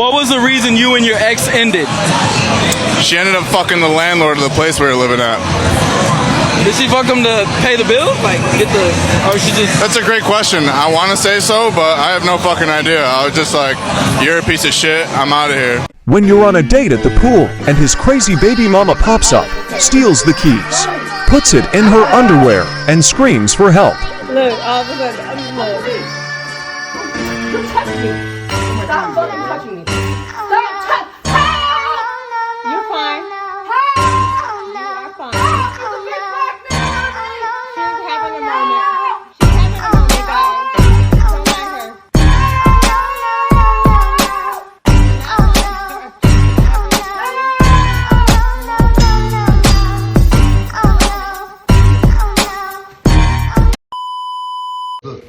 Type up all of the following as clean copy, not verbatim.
What was the reason you and your ex ended? She ended up fucking the landlord of the place we were living at. Did she fuck him to pay the bill? Like, or she just... That's a great question. I want to say so, but I have no fucking idea. I was just like, you're a piece of shit. I'm out of here. When you're on a date at the pool and his crazy baby mama pops up, steals the keys, puts it in her underwear, and screams for help. Look, all of a sudden, look. You're touching me. Stop fucking touching me. Stop touching me. You're fine. You are fine. She's having a moment. She's having a moment, guys. Don't mind her. Look,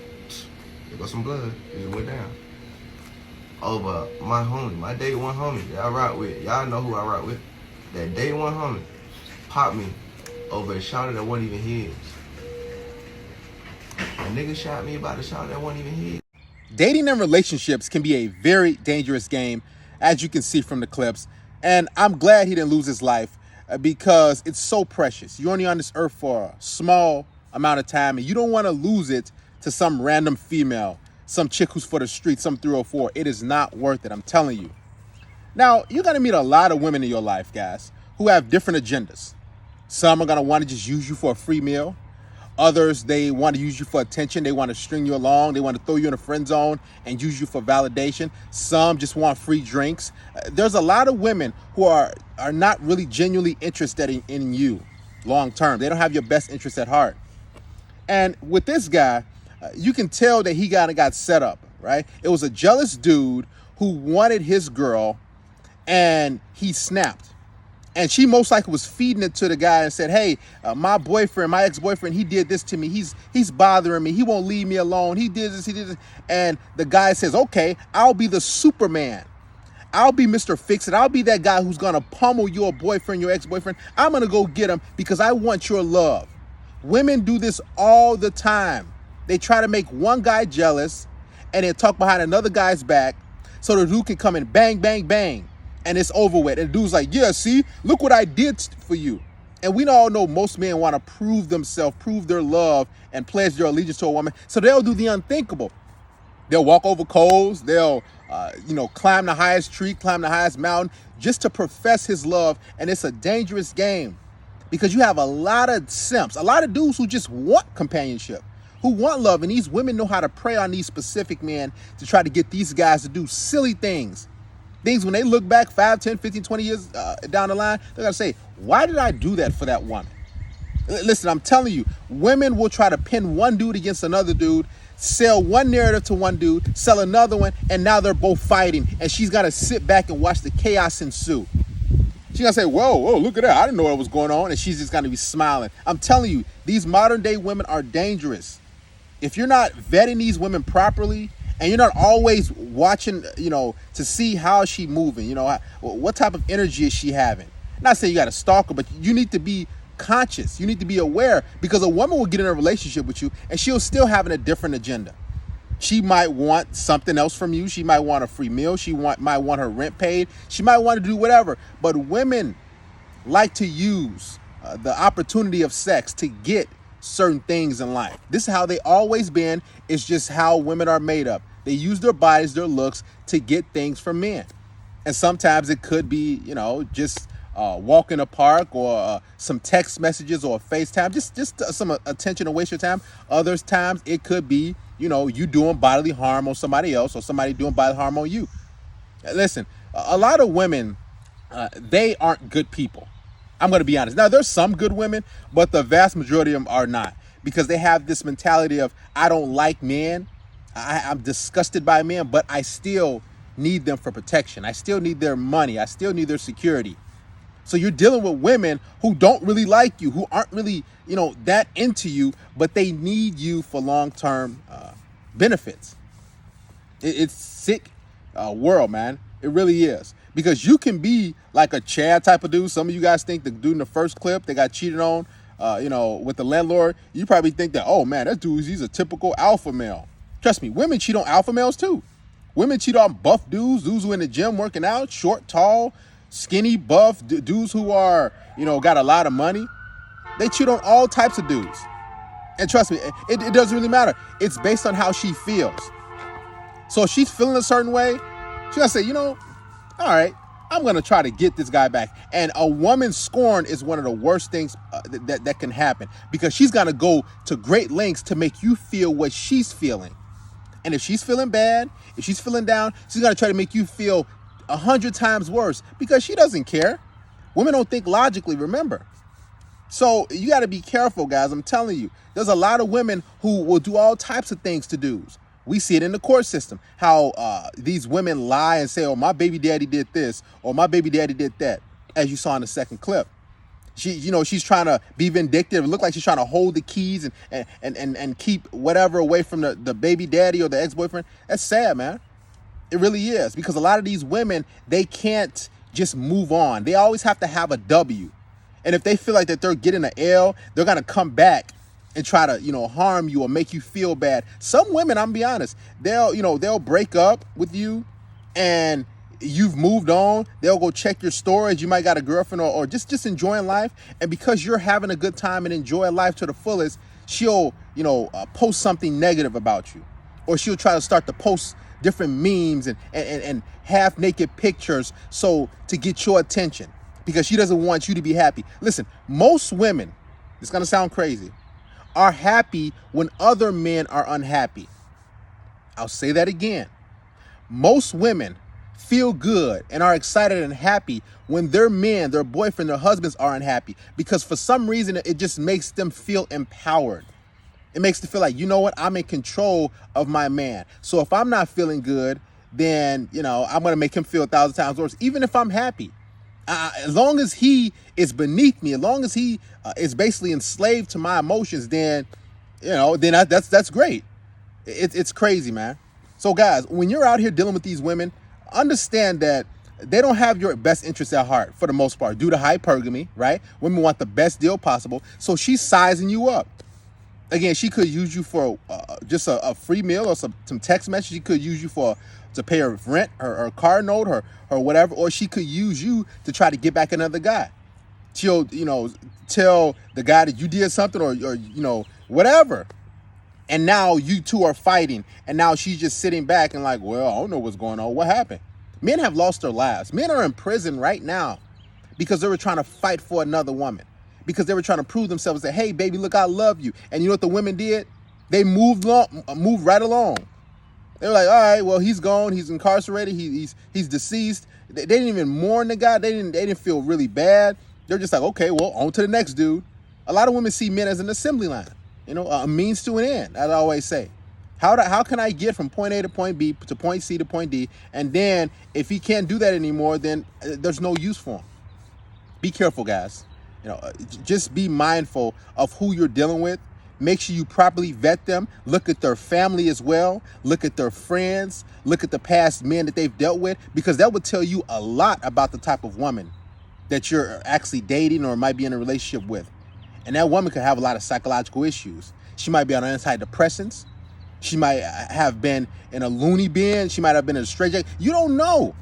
there goes some blood. It just went down. Over my homie, my day one homie that I rock with. Y'all know who I rock with. That day one homie popped me over a shot that wasn't even his. A nigga shot me about a shot that wasn't even his. Dating and relationships can be a very dangerous game, as you can see from the clips. And I'm glad he didn't lose his life because it's so precious. You're only on this earth for a small amount of time, and you don't want to lose it to some random female, some chick who's for the street, some 304. It is not worth it, I'm telling you. Now, you're going to meet a lot of women in your life, guys, who have different agendas. Some are going to want to just use you for a free meal. Others, they want to use you for attention. They want to string you along. They want to throw you in a friend zone and use you for validation. Some just want free drinks. There's a lot of women who are not really genuinely interested in you long term. They don't have your best interest at heart. And with this guy, you can tell that he got set up, right? It was a jealous dude who wanted his girl, and he snapped. And she most likely was feeding it to the guy and said, hey, my ex-boyfriend, he did this to me. He's bothering me. He won't leave me alone. He did this. And the guy says, okay, I'll be the Superman. I'll be Mr. Fix-It. I'll be that guy who's going to pummel your boyfriend, your ex-boyfriend. I'm going to go get him because I want your love. Women do this all the time. They try to make one guy jealous and then talk behind another guy's back so the dude can come and bang, bang, bang, and it's over with. And the dude's like, yeah, see, look what I did for you. And we all know most men want to prove themselves, prove their love, and pledge their allegiance to a woman. So they'll do the unthinkable. They'll walk over coals. They'll, climb the highest tree, climb the highest mountain just to profess his love. And it's a dangerous game because you have a lot of simps, a lot of dudes who just want companionship, who want love. And these women know how to prey on these specific men to try to get these guys to do silly things. Things when they look back 5, 10, 15, 20 years down the line, they're going to say, why did I do that for that woman? Listen, I'm telling you, women will try to pin one dude against another dude, sell one narrative to one dude, sell another one, and now they're both fighting. And she's got to sit back and watch the chaos ensue. She's going to say, whoa, look at that. I didn't know what was going on. And she's just going to be smiling. I'm telling you, these modern day women are dangerous. If you're not vetting these women properly, and you're not always watching, to see how she's moving, what type of energy is she having? Not saying you got to stalk her, but you need to be conscious. You need to be aware, because a woman will get in a relationship with you and she'll still having a different agenda. She might want something else from you. She might want a free meal. She might want her rent paid. She might want to do whatever. But women like to use the opportunity of sex to get certain things in life. This is how they always been. It's just how women are made up. They use their bodies, their looks to get things from men. And sometimes it could be, just walk in a park or some text messages or FaceTime, just some attention to waste your time. Other times it could be, you doing bodily harm on somebody else or somebody doing bodily harm on you. Listen, a lot of women, they aren't good people. I'm going to be honest. Now, there's some good women, but the vast majority of them are not, because they have this mentality of, I don't like men. I'm disgusted by men, but I still need them for protection. I still need their money. I still need their security. So you're dealing with women who don't really like you, who aren't really, that into you, but they need you for long-term benefits. It's sick world, man. It really is. Because you can be like a Chad type of dude. Some of you guys think the dude in the first clip they got cheated on, with the landlord. You probably think that, oh man, that dude, he's a typical alpha male. Trust me, women cheat on alpha males too. Women cheat on buff dudes who in the gym working out, short, tall, skinny, buff, dudes who are, got a lot of money. They cheat on all types of dudes. And trust me, it doesn't really matter. It's based on how she feels. So if she's feeling a certain way, she's going to say, all right, I'm going to try to get this guy back. And a woman scorned is one of the worst things that can happen, because she's going to go to great lengths to make you feel what she's feeling. And if she's feeling bad, if she's feeling down, she's going to try to make you feel 100 times worse, because she doesn't care. Women don't think logically, remember. So you got to be careful, guys. I'm telling you, there's a lot of women who will do all types of things to dudes. We see it in the court system, how these women lie and say, oh, my baby daddy did this, or my baby daddy did that, as you saw in the second clip. She's trying to be vindictive. It looked like she's trying to hold the keys and keep whatever away from the baby daddy or the ex-boyfriend. That's sad, man. It really is, because a lot of these women, they can't just move on. They always have to have a W. And if they feel like that they're getting an L, they're going to come back and try to, harm you or make you feel bad. Some women, I'm gonna be honest, they'll break up with you and you've moved on. They'll go check your storage. You might got a girlfriend or just enjoying life. And because you're having a good time and enjoying life to the fullest, she'll, post something negative about you. Or she'll try to start to post different memes and half naked pictures to get your attention, because she doesn't want you to be happy. Listen, most women, it's gonna sound crazy, are happy when other men are unhappy. I'll say that again. Most women feel good and are excited and happy when their men, their boyfriend, their husbands are unhappy, because for some reason it just makes them feel empowered. It makes them feel like, you know what, I'm in control of my man. So if I'm not feeling good, then, I'm going to make him feel 1,000 times worse, even if I'm happy. As long as he is beneath me, as long as he is basically enslaved to my emotions, then that's great. It's crazy, man. So guys, when you're out here dealing with these women, understand that they don't have your best interests at heart for the most part, due to hypergamy, right? Women want the best deal possible, so she's sizing you up. Again, she could use you for just a free meal or some text message. She could use you to pay her rent, her car note, her whatever, or she could use you to try to get back another guy. She'll, tell the guy that you did something or whatever. And now you two are fighting, and now she's just sitting back and like, well, I don't know what's going on. What happened? Men have lost their lives. Men are in prison right now because they were trying to fight for another woman, because they were trying to prove themselves that, hey, baby, look, I love you. And you know what the women did? They moved right along. They were like, all right, well, he's gone. He's incarcerated. He's deceased. They didn't even mourn the guy. They didn't feel really bad. They're just like, okay, well, on to the next dude. A lot of women see men as an assembly line, a means to an end, as I always say. How can I get from point A to point B to point C to point D? And then if he can't do that anymore, then there's no use for him. Be careful, guys. Just be mindful of who you're dealing with. Make sure you properly vet them. Look at their family as well. Look at their friends. Look at the past men that they've dealt with, because that would tell you a lot about the type of woman that you're actually dating or might be in a relationship with. And that woman could have a lot of psychological issues. She might be on antidepressants. She might have been in a loony bin. She might have been in a straitjacket. You don't know.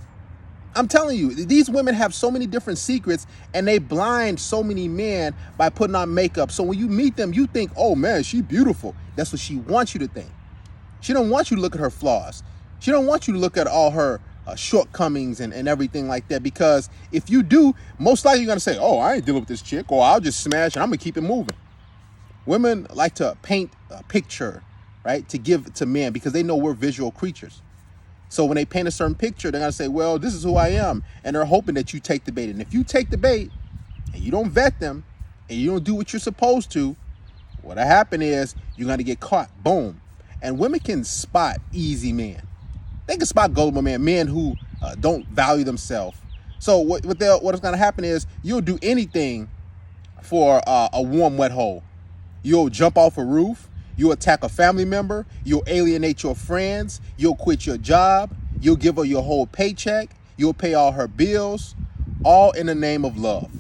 I'm telling you, these women have so many different secrets, and they blind so many men by putting on makeup. So when you meet them, you think, oh man, she's beautiful. That's what she wants you to think. She don't want you to look at her flaws. She don't want you to look at all her shortcomings and everything like that, because if you do, most likely you're going to say, oh, I ain't dealing with this chick, or I'll just smash and I'm going to keep it moving. Women like to paint a picture, right, to give to men, because they know we're visual creatures. So when they paint a certain picture, they're going to say, well, this is who I am. And they're hoping that you take the bait. And if you take the bait and you don't vet them and you don't do what you're supposed to, what'll happen is you're going to get caught. Boom. And women can spot easy men. They can spot gullible men who don't value themselves. So what's going to happen is you'll do anything for a warm, wet hole. You'll jump off a roof. You'll attack a family member. You'll alienate your friends. You'll quit your job. You'll give her your whole paycheck. You'll pay all her bills, all in the name of love.